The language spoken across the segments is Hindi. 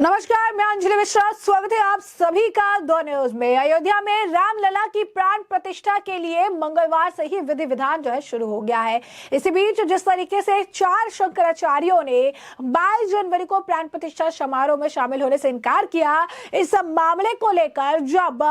नमस्कार, मैं अंजलि मिश्रा। स्वागत है आप सभी का दो न्यूज में। अयोध्या में रामलला की प्राण प्रतिष्ठा के लिए मंगलवार से ही विधि विधान जो है शुरू हो गया है। इसी बीच जिस तरीके से 4 शंकराचार्यों ने 22 जनवरी को प्राण प्रतिष्ठा समारोह में शामिल होने से इनकार किया, इस मामले को लेकर जब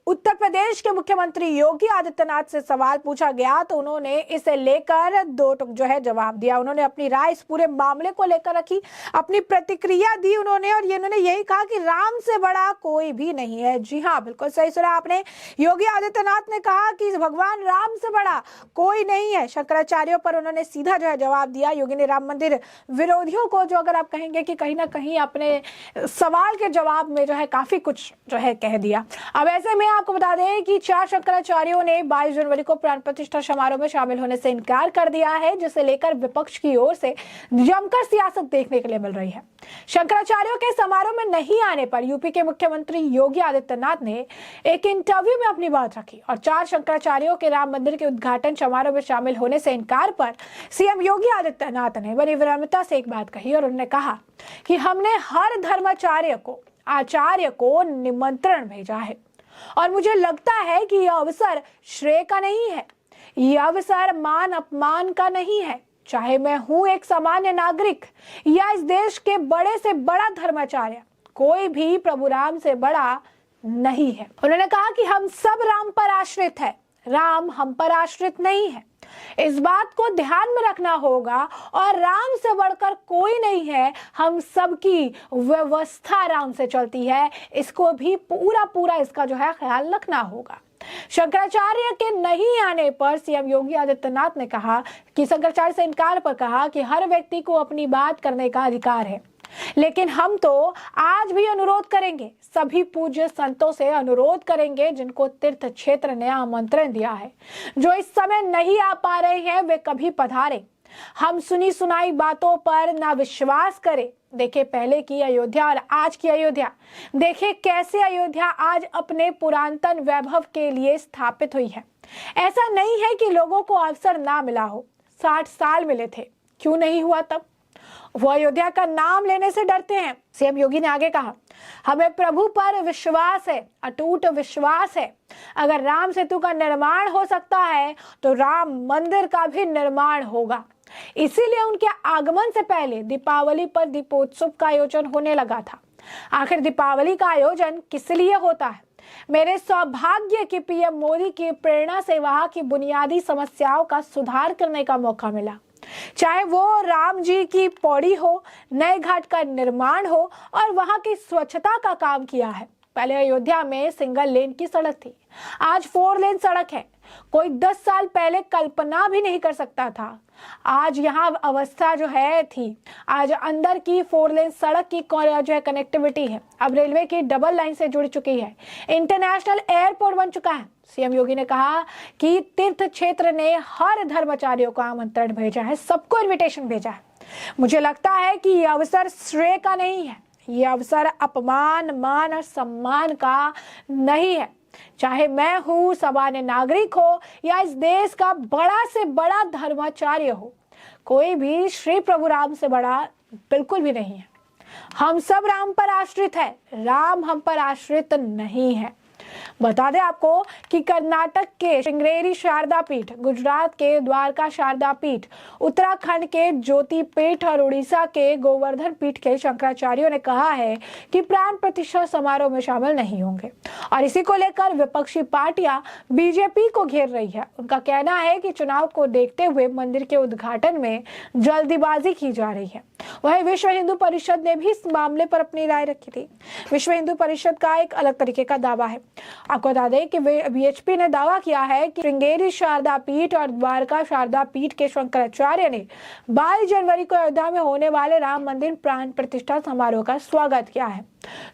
उत्तर प्रदेश के मुख्यमंत्री योगी आदित्यनाथ से सवाल पूछा गया तो उन्होंने इसे लेकर दो टूक जो है जवाब दिया। उन्होंने अपनी राय इस पूरे मामले को लेकर रखी, अपनी प्रतिक्रिया दी उन्होंने, और इन्होंने यही कहा कि राम से बड़ा कोई भी नहीं है। जी हाँ, बिल्कुल सही सुना आपने। योगी आदित्यनाथ ने कहा कि भगवान राम से बड़ा कोई नहीं है। शंकराचार्यों पर उन्होंने सीधा जो है जवाब दिया। योगी ने राम मंदिर विरोधियों को जो अगर आप कहेंगे कि कहीं ना कहीं अपने सवाल के जवाब में जो है काफी कुछ जो है कह दिया। अब ऐसे में आपको बता दें कि 4 शंकराचार्यों ने 22 जनवरी को प्राण प्रतिष्ठा समारोह में शामिल होने से इनकार कर दिया है, जिसे लेकर विपक्ष की ओर से जमकर सियासत देखने के लिए मिल रही है। शंकराचार्यों के समारोह में नहीं आने पर यूपी के मुख्यमंत्री योगी आदित्यनाथ ने एक इंटरव्यू में अपनी बात रखी और 4 शंकराचार्यों के राम मंदिर के उद्घाटन समारोह में शामिल होने से इनकार पर सीएम योगी आदित्यनाथ ने बड़ी विनम्रता से एक बात कही और उन्होंने कहा कि हमने हर आचार्य को निमंत्रण भेजा है और मुझे लगता है कि यह अवसर श्रेय का नहीं है, यह अवसर मान अपमान का नहीं है। चाहे मैं हूं एक सामान्य नागरिक या इस देश के बड़े से बड़ा धर्माचार्य, कोई भी प्रभु राम से बड़ा नहीं है। उन्होंने कहा कि हम सब राम पर आश्रित है, राम हम पर आश्रित नहीं है। इस बात को ध्यान में रखना होगा और राम से बढ़कर कोई नहीं है। हम सबकी व्यवस्था राम से चलती है, इसको भी पूरा इसका जो है ख्याल रखना होगा। शंकराचार्य के नहीं आने पर सीएम योगी आदित्यनाथ ने कहा कि शंकराचार्य से इनकार पर कहा कि हर व्यक्ति को अपनी बात करने का अधिकार है, लेकिन हम तो आज भी अनुरोध करेंगे, सभी पूज्य संतों से अनुरोध करेंगे जिनको तीर्थ क्षेत्र ने आमंत्रण दिया है, जो इस समय नहीं आ पा रहे हैं वे कभी पधारे। हम सुनी सुनाई बातों पर ना विश्वास करें। देखे पहले की अयोध्या और आज की अयोध्या, देखे कैसे अयोध्या आज अपने पुरातन वैभव के लिए स्थापित हुई है। ऐसा नहीं है कि लोगों को अवसर ना मिला हो, 60 साल मिले थे, क्यों नहीं हुआ तब? वो अयोध्या का नाम लेने से डरते हैं। सीएम योगी ने आगे कहा, हमें प्रभु पर विश्वास है, अटूट विश्वास है। अगर राम सेतु का निर्माण हो सकता है तो राम मंदिर का भी निर्माण होगा। इसीलिए उनके आगमन से पहले दीपावली पर दीपोत्सव का आयोजन होने लगा था। आखिर दीपावली का आयोजन किस लिए होता है? मेरे सौभाग्य की पीएम मोदी की प्रेरणा से वहां की बुनियादी समस्याओं का सुधार करने का मौका मिला, चाहे वो राम जी की पौड़ी हो, नए घाट का निर्माण हो और वहां की स्वच्छता का काम किया है। पहले अयोध्या में सिंगल लेन की सड़क थी, आज 4 लेन सड़क है। कोई 10 साल पहले कल्पना भी नहीं कर सकता था। आज यहाँ अवस्था जो है थी, आज अंदर की 4 लेन सड़क की जो है कनेक्टिविटी है, अब रेलवे की डबल लाइन से जुड़ चुकी है, इंटरनेशनल एयरपोर्ट बन चुका है। सीएम योगी ने कहा कि तीर्थ क्षेत्र ने हर धर्माचार्यों को आमंत्रण भेजा है, सबको इन्विटेशन भेजा है। मुझे लगता है कि यह अवसर श्रेय का नहीं है, यह अवसर अपमान, मान और सम्मान का नहीं है। चाहे मैं हूं सामान्य नागरिक हो या इस देश का बड़ा से बड़ा धर्माचार्य हो, कोई भी श्री प्रभु राम से बड़ा बिल्कुल भी नहीं है। हम सब राम पर आश्रित है, राम हम पर आश्रित नहीं है। बता दें आपको कि कर्नाटक के श्रृंगेरी शारदा पीठ, गुजरात के द्वारका शारदा पीठ, उत्तराखंड के ज्योति पीठ और उड़ीसा के गोवर्धन पीठ के शंकराचार्यों ने कहा है कि प्राण प्रतिष्ठा समारोह में शामिल नहीं होंगे और इसी को लेकर विपक्षी पार्टियां बीजेपी को घेर रही है। उनका कहना है कि चुनाव को देखते हुए मंदिर के उद्घाटन में जल्दीबाजी की जा रही है। वहीं विश्व हिंदू परिषद ने भी इस मामले पर अपनी राय रखी थी। विश्व हिंदू परिषद का एक अलग तरीके का दावा है। आपको बता दें कि बीएचपी ने दावा किया है कि श्रृंगेरी शारदा पीठ और द्वारका शारदा पीठ के शंकराचार्य ने 22 जनवरी को अयोध्या में होने वाले राम मंदिर प्राण प्रतिष्ठा समारोह का स्वागत किया है।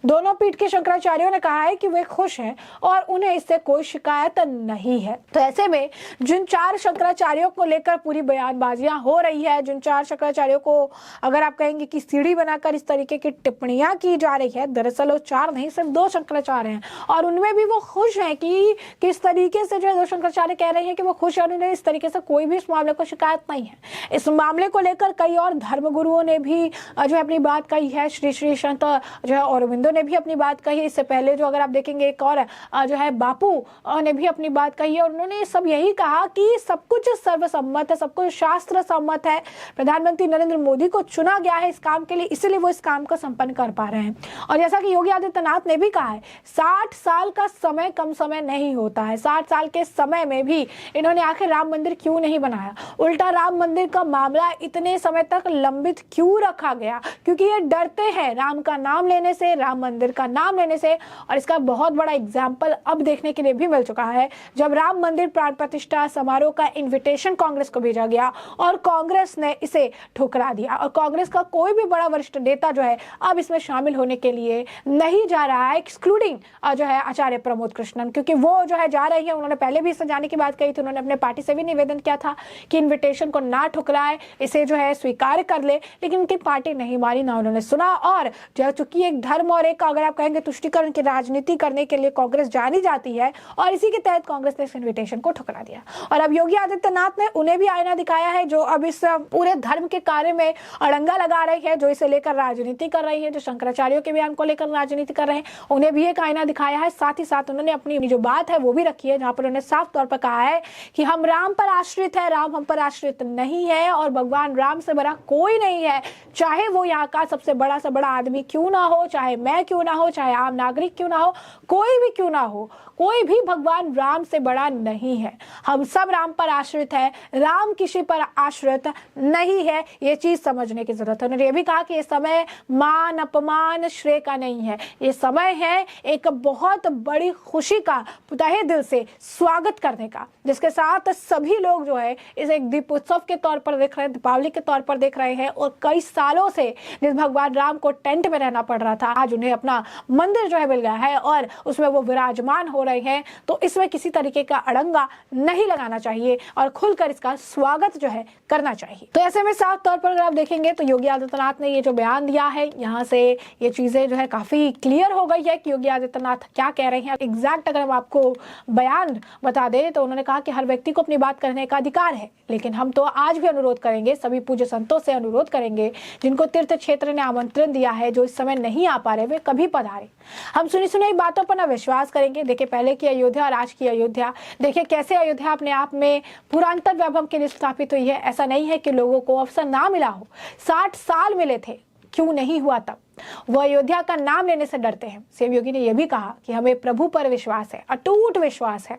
दोनों पीठ के शंकराचार्यों ने कहा है कि वे खुश हैं और उन्हें इससे कोई शिकायत नहीं है। तो ऐसे में जिन 4 शंकराचार्यों को लेकर पूरी बयानबाजियां हो रही है, जिन 4 शंकराचार्यों को अगर आप कहेंगे कि सीढ़ी बनाकर इस तरीके की टिप्पणियां की जा रही है, दरअसल वो 4 नहीं सिर्फ 2 शंकराचार्य हैं और उनमें भी वो खुश हैं कि किस तरीके से जो है 2 शंकराचार्य कह रहे हैं कि वो खुश है और उन्हें इस तरीके से कोई भी इस मामले को शिकायत नहीं है। इस मामले को लेकर कई और धर्मगुरुओं ने भी जो है अपनी बात कही है। श्री संत जो है औरबिंदो ने भी अपनी बात कही। इससे पहले जो अगर आप देखेंगे एक और जो है बापू ने भी अपनी बात कही है और उन्होंने सब यही कहा कि सब कुछ सर्वसम्मत है, सब कुछ शास्त्र सम्मत है। प्रधानमंत्री नरेंद्र मोदी को चुना गया है इस काम के लिए, इसलिए वो इस काम को संपन्न कर पा रहे हैं। और जैसा कि योगी आदित्यनाथ ने भी कहा है, 60 साल का समय कम समय नहीं होता है। 60 साल के समय में भी इन्होंने आखिर राम मंदिर क्यों नहीं बनाया, उल्टा राम मंदिर का मामला इतने समय तक लंबित क्यों रखा गया? क्योंकि ये डरते हैं राम का नाम लेने से, राम मंदिर का नाम लेने से। और इसका बहुत बड़ा एग्जाम्पल अब देखने के लिए भी मिल चुका है, जब राम मंदिर प्राण प्रतिष्ठा समारोह का इन्विटेशन कांग्रेस को भेजा गया और कांग्रेस ने इसे ठुकरा दिया और कांग्रेस का कोई भी बड़ा वरिष्ठ नेता जो है अब इसमें शामिल होने के लिए नहीं जा रहा है, एक्सक्लूडिंग जो है आचार्य प्रमोद कृष्णन, क्योंकि वो जो है जा रही है। उन्होंने पहले भी इससे जाने की बात कही थी, उन्होंने अपने पार्टी से भी निवेदन किया था कि इन्विटेशन को ना ठुकराए, इसे जो है स्वीकार कर ले, लेकिन उनकी पार्टी नहीं मानी, ना उन्होंने सुना। और जो चूंकि एक धर्म और एक अगर आप कहेंगे तुष्टीकरण की राजनीति करने के लिए कांग्रेस जानी जाती है और इसी के तहत कांग्रेस ने इस इन्विटेशन को ठुकरा दिया। और अब योगी आदित्यनाथ ने उन्हें भी आईना दिखाया है, जो अब इस पूरे धर्म के कार्य में अड़ंगा लगा रही है, जो इसे लेकर राजनीति कर रही है, जो शंकराचार्यों के बयान को लेकर राजनीति कर रहे हैं, उन्हें भी एक आईना दिखाया है। साथ ही साथ उन्होंने अपनी जो बात है वो भी रखी है, जहां पर उन्होंने साफ तौर पर कहा है कि हम राम पर आश्रित है, राम हम पर आश्रित नहीं है और भगवान राम से बड़ा कोई नहीं है। चाहे वो यहाँ का सबसे बड़ा से बड़ा आदमी क्यों ना हो, चाहे मैं क्यों ना हो, चाहे आम नागरिक क्यों ना हो, कोई भी क्यों ना हो, कोई भी भगवान राम से बड़ा नहीं है। हम सब राम पर आश्रित है, राम किसी पर आश्रित नहीं है। ये चीज समझने की जरूरत है। उन्होंने ये भी कहा कि ये समय मान अपमान श्रेय का नहीं है, ये समय है एक बहुत बड़ी खुशी का, तहे दिल से स्वागत करने का, जिसके साथ सभी लोग जो है इसे एक दीप उत्सव के तौर पर देख रहे हैं, दीपावली के तौर पर देख रहे हैं। और कई सालों से जिस भगवान राम को टेंट में रहना पड़ रहा था, आज उन्हें अपना मंदिर जो है मिल गया है और उसमें वो विराजमान हो रहे हैं। तो इसमें किसी तरीके का अड़ंगा नहीं लगाना चाहिए और खुलकर इसका स्वागत जो है करना चाहिए। तो ऐसे में साफ तौर पर अगर आप देखेंगे तो योगी आदित्यनाथ ने ये जो बयान दिया है, यहाँ से ये चीजें जो है काफी क्लियर हो गई है कि योगी आदित्यनाथ क्या कह रहे हैं। एग्जैक्ट अगर हम आपको बयान बता दें तो उन्होंने कहा कि हर व्यक्ति को अपनी बात करने का अधिकार है, लेकिन हम तो आज भी अनुरोध करेंगे, सभी पूज्य संतों से अनुरोध करेंगे जिनको तीर्थ क्षेत्र ने आमंत्रण दिया है, जो इस समय नहीं आ पा रहे, वे कभी पधारे। हम सुनी सुनाई बातों पर ना विश्वास करेंगे। देखिए पहले की अयोध्या और आज की अयोध्या, देखिए कैसे अयोध्या अपने आप में पुरातन वैभव के लिए स्थापित हुई है। ऐसा नहीं है कि लोगों को अवसर ना मिला हो, 60 साल मिले थे, क्यों नहीं हुआ तब? वो अयोध्या का नाम लेने से डरते हैं। सीएम योगी ने यह भी कहा कि हमें प्रभु पर विश्वास है, अटूट विश्वास है।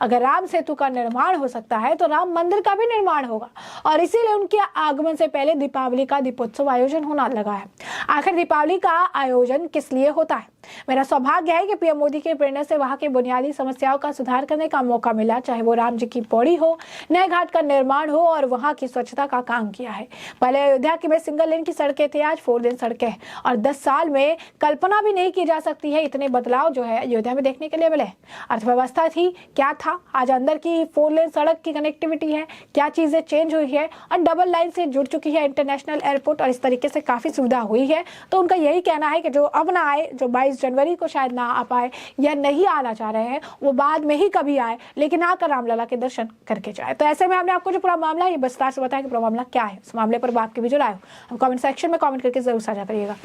अगर राम सेतु का निर्माण हो सकता है तो राम मंदिर का भी निर्माण होगा और इसीलिए उनके आगमन से पहले दीपावली का दीपोत्सव आयोजन होना लगा है। आखिर दीपावली का आयोजन किस लिए होता है? मेरा सौभाग्य है कि पीएम मोदी के प्रेरणा से वहां की बुनियादी समस्याओं का सुधार करने का मौका मिला, चाहे वो राम जी की पौड़ी हो, नए घाट का निर्माण हो और वहां की स्वच्छता का काम किया है। पहले अयोध्या की में सिंगल लेन की सड़कें थी, आज 4 लेन सड़कें हैं और 10 साल में कल्पना भी नहीं की जा सकती है इतने बदलाव जो है अयोध्या में देखने के लिए मिले। अर्थव्यवस्था थी, क्या था, आज अंदर की 4 लेन सड़क की कनेक्टिविटी है, क्या चीजें चेंज हुई है और डबल लाइन से जुड़ चुकी है इंटरनेशनल एयरपोर्ट और इस तरीके से काफी सुविधा हुई है। तो उनका यही कहना है कि जो अब ना आए, जो 22 जनवरी को शायद ना आ पाए या नहीं आना चाह रहे हैं, वो बाद में ही कभी आए, लेकिन आकर रामलला के दर्शन करके जाए। तो ऐसे में हमने आपको जो पूरा मामला ये विस्तार से बताया कि पूरा मामला क्या है। इस मामले पर आपके भी जो राय हो हम कमेंट सेक्शन में कमेंट करके जरूर साझा करिएगा।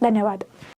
धन्यवाद।